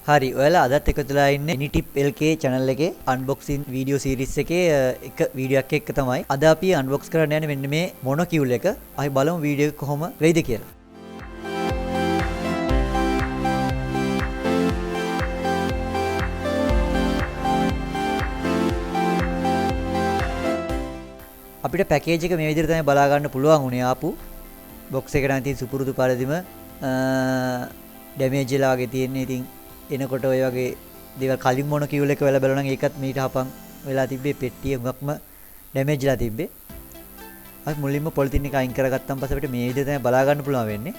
හරි ඔයාලා අදත් එකතු වෙලා ඉන්නේ Anytiplk channel එකේ unboxing video series එකේ එක වීඩියෝ එකක් තමයි. අද අපි unbox කරන්න යන්නේ මෙන්න මේ Monocular එක. අපි බලමු වීඩියෝ එක කොහොම වෙයිද කියලා. අපිට පැකේජ් එක මේ විදිහට තමයි බලා ගන්න පුළුවන් උනේ ආපු box එකට නම් තියෙන සුපුරුදු පරිදිම ඩැමේජ් වෙලා වගේ තියෙන්නේ. ඉතින් එනකොට ඔය වගේ දේවල් කලින් Monocular එක වෙලා බලනවා නම් ඒකත් මීට හපන් වෙලා තිබ්බේ. පෙට්ටිය හුඟක්ම ඩැමේජ් වෙලා තිබ්බේ. අපි මුලින්ම පොලිතින් එක අයින් කරගත්තාම පස්සේ අපිට මේ විදිහට තමයි බලා ගන්න පුළුවන් වෙන්නේ.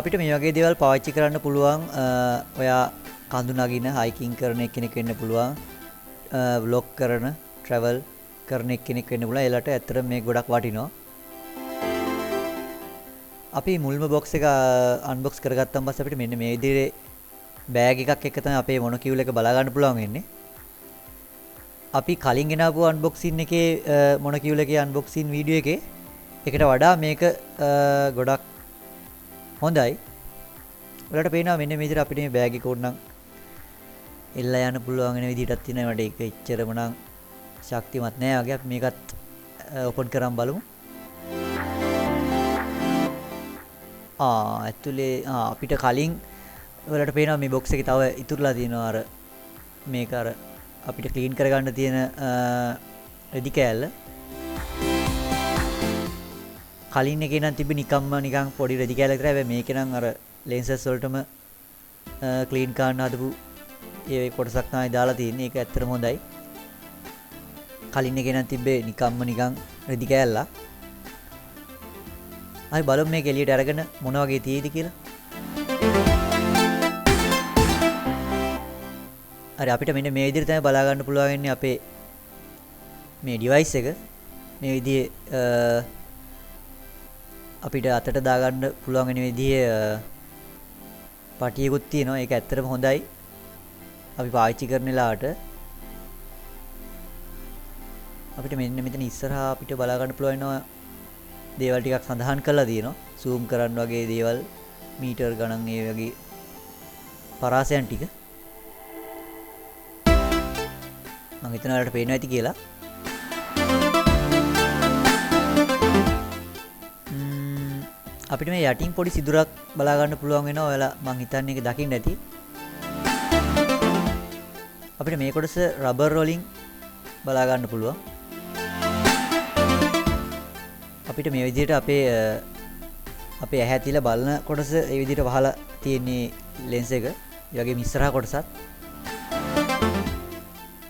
අපිට මේ වගේ දේවල් පාවිච්චි කරන්න පුළුවන්. ඔයා කඳු නගින හයිකින් කරන කෙනෙක් වෙන්න පුළුවන්. ව්ලොග් කරන ට්‍රැවල් කරන කෙනෙක් වෙන්න පුළුවන්. ඒලට ඇත්තට මේ ගොඩක් වටිනවා. අපි මුල්ම බොක්ස් එක අන්බොක්ස් කරගත්තාම පස්සේ අපිට මෙන්න මේ විදිහේ බෑග් එකක් එක්ක තමයි අපේ Monocular එක බලා ගන්න පුළුවන් වෙන්නේ. අපි කලින් ගෙනාවු අන්බොක්සින් එකේ Monocular එකේ අන්බොක්සින් වීඩියෝ එකේ එකට වඩා මේක ගොඩක් හොඳයි. ඔයාලට පේනවා මෙන්න මේ විදිහට අපිට මේ බෑග් එක උඩනම් එල්ලා යන්න පුළුවන් වෙන විදිහටක් තියෙනවා. ඒකට ඒක එච්චරම නම් ශක්තිමත් නෑ වගේ. අපි මේකත් ඕපන් කරන් බලමු. ඇතුලේ අපිට කලින් වලට පේනවා මේ බොක්ස් එකේ තව ඉතුරුලා තියෙනවා අර මේක අර අපිට ක්ලීන් කරගන්න තියෙන රෙදි කෑල්ල. කලින් එකේ නම් තිබ්බේ නිකන් පොඩි රෙදි කෑල්ලක් විතරයි. හැබැයි මේකේ නම් අර ලෙන්සස් වලටම ක්ලීන් කරන්න හදපු ඒ කොටසක් තමයි දාලා තියෙන්නේ. ඒක ඇත්තටම හොඳයි. කලින් එකේ නම් තිබ්බේ නිකන් රෙදි කෑල්ලක්. අපි බලමු මේක එළියට අරගෙන මොන වගේ තියෙයිද කියලා. හරි අපිට මෙන්න මේ විදිහට තමයි බලා ගන්න පුළුවන් වෙන්නේ අපේ මේ ඩිවයිස් එක. මේ විදිහේ අපිට අතට දා ගන්න පුළුවන් වෙන විදිහේ පටියකුත් තියෙනවා. ඒක ඇත්තටම හොඳයි. අපි පාවිච්චි කරන වෙලාවට අපිට මෙන්න මෙතන ඉස්සරහා අපිට බලා ගන්න පුළුවන් වෙනවා දේවල් ටිකක් සඳහන් කරලා තියෙනවා. zoom කරන්න වගේ දේවල් මීටර් ගණන් ඒ වගේ පරාසයන් ටික මම හිතනවා ඔයාලට පේනවා ඇති කියලා. අපිට මේ යටින් පොඩි සිදුරක් බලා ගන්න පුළුවන් වෙනවා. ඔයාලා මම හිතන්නේ ඒක දකින්න ඇති. අපිට මේ කොටස රබර් වලින් බලා ගන්න පුළුවන්. අපිට මේ විදිහට අපේ ඇහැ තියලා බලන කොටස ඒ විදිහට වහලා තියෙන්නේ ලෙන්ස් එක. ඒ වගේම ඉස්සරහා කොටසත්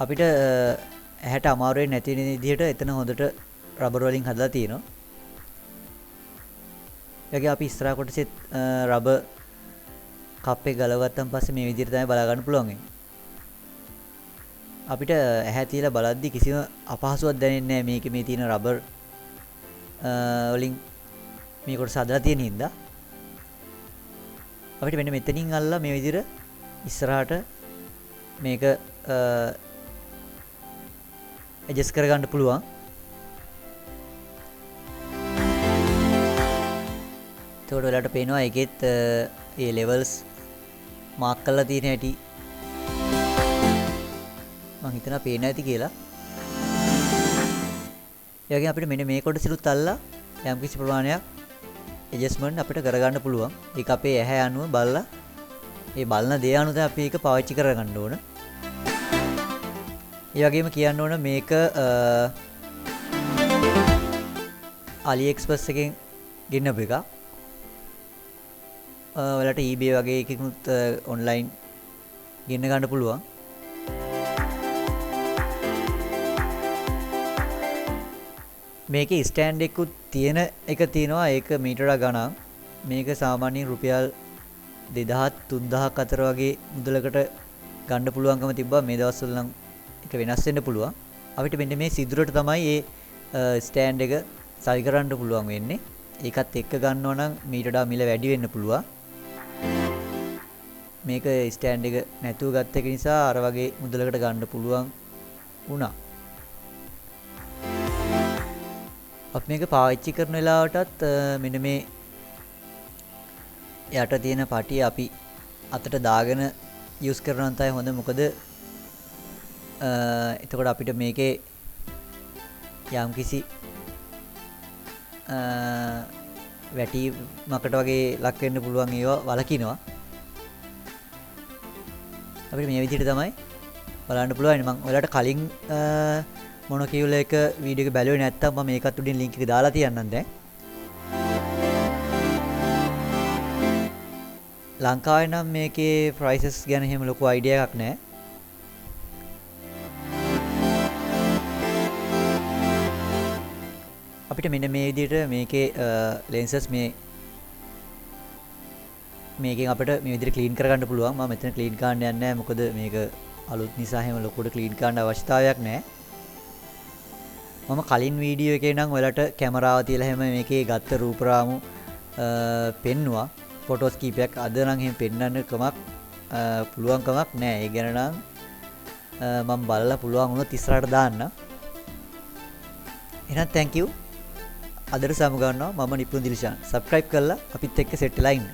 අපිට ඇහැට අමාරු වෙන්නේ නැති වෙන විදිහට එතන හොඳට රබර් වලින් හදලා තියෙනවා. ඒ වගේ අපි ඉස්සරහා කොටසෙත් රබර් කප් එක ගලව ගත්තාන් පස්සේ මේ විදිහට තමයි බලා ගන්න පුළුවන් වෙන්නේ. අපිට ඇහැ තියලා බලද්දි කිසිම අපහසුයක් දැනෙන්නේ නැහැ. මේකේ මේ තියෙන රබර් වලින් මේ කොටස හදලා තියෙන හින්දා අපිට මෙන්න මෙතනින් අල්ලලා මේ විදිහට ඉස්සරහට මේක ඇඩ්ජස්ට් කරගන්න පුළුවන්. එතකොට ඔයාලට පේනවා ඒකෙත් ඒ ලෙවල්ස් මාක් කරලා තියෙන හැටි මම හිතනවා පේනවා ඇති කියලා. ඒ වගේම අපිට මෙන්න මේ කොටසිනුත් අල්ලලා යම්කිසි ප්‍රමාණයක් ඇඩ්ජස්ට්මන්ට් අපිට කරගන්න පුළුවන්. ඒක අපේ ඇහැ අනුව බලලා ඒ බලන දේ අනුව තමයි අපි ඒක පාවිච්චි කරගන්න ඕන. ඒ වගේම කියන්න ඕන මේක AliExpress එකෙන් ගෙන්නපු එකක්. ඔයාලට eBay වගේ එකකිනුත් ඔන්ලයින් ගෙන්න ගන්න පුළුවන්. මේකේ ස්ටෑන්ඩ් එකකුත් තියෙන එක තියෙනවා. ඒක මීටර ගණන්. මේක සාමාන්‍යයෙන් රුපියල් 2000 3000ක් අතර වගේ මුදලකට ගන්න පුළුවන්කම තිබ්බා. මේ දවස්වල නම් ඒක වෙනස් වෙන්න පුළුවන්. අපිට මෙන්න මේ සිදුරට තමයි මේ ස්ටෑන්ඩ් එක සවි කරන්න පුළුවන් වෙන්නේ. ඒකත් එක්ක ගන්නවා නම් මීට වඩා මිල වැඩි වෙන්න පුළුවන්. මේක ස්ටෑන්ඩ් එක නැතුව ගත්ත එක නිසා අර වගේ මුදලකට ගන්න පුළුවන් වුණා. අපි මේක පාවිච්චි කරන වෙලාවටත් මෙන්න මේ යට තියෙන පටිය අපි අතට දාගෙන යූස් කරනවා නම් තමයි හොඳ. මොකද එතකොට අපිට මේකේ යම්කිසි වැටීමකට වගේ ලක් වෙන්න පුළුවන් ඒවා වලකිනවා. අපිට මේ විදිහට තමයි බලන්න පුළුවන්. මම ඔයාලට කලින් මොනොකියුලර් එක වීඩියෝ එක බැලුවේ නැත්නම් මම මේකත් උඩින් link එක දාලා තියන්නම් දැන්. ලංකාවේ නම් මේකේ prices ගැන එහෙම ලොකු idea එකක් නැහැ. අපිට මෙන්න මේ විදිහට මේකේ lenses මේකෙන් අපිට මේ විදිහට ක්ලීන් කරගන්න පුළුවන්. මම මෙතන ක්ලීන් කරන්න යන්නේ නැහැ. මොකද මේක අලුත් නිසා එහෙම ලොකුට ක්ලීන් කරන්න අවශ්‍යතාවයක් නැහැ. මම කලින් වීඩියෝ එකේ නම් ඔයාලට කැමරාව තියලා එහෙම මේකේ ගත්ත රූපරාමු පෙන්නුවා. ෆොටෝස් කීපයක්. අද නම් එහෙම පෙන්වන්න කමක් පුළුවන් කමක් නැහැ. ඒ ගැන නම් මම බලලා පුළුවන් වුණොත් ඉස්සරහට දාන්න. එහෙනම් thank you. අදට සමු ගන්නවා. මම නිපුන් දිල්ෂාන්. subscribe කරලා අපිත් එක්ක සෙට් වෙලා ඉන්න.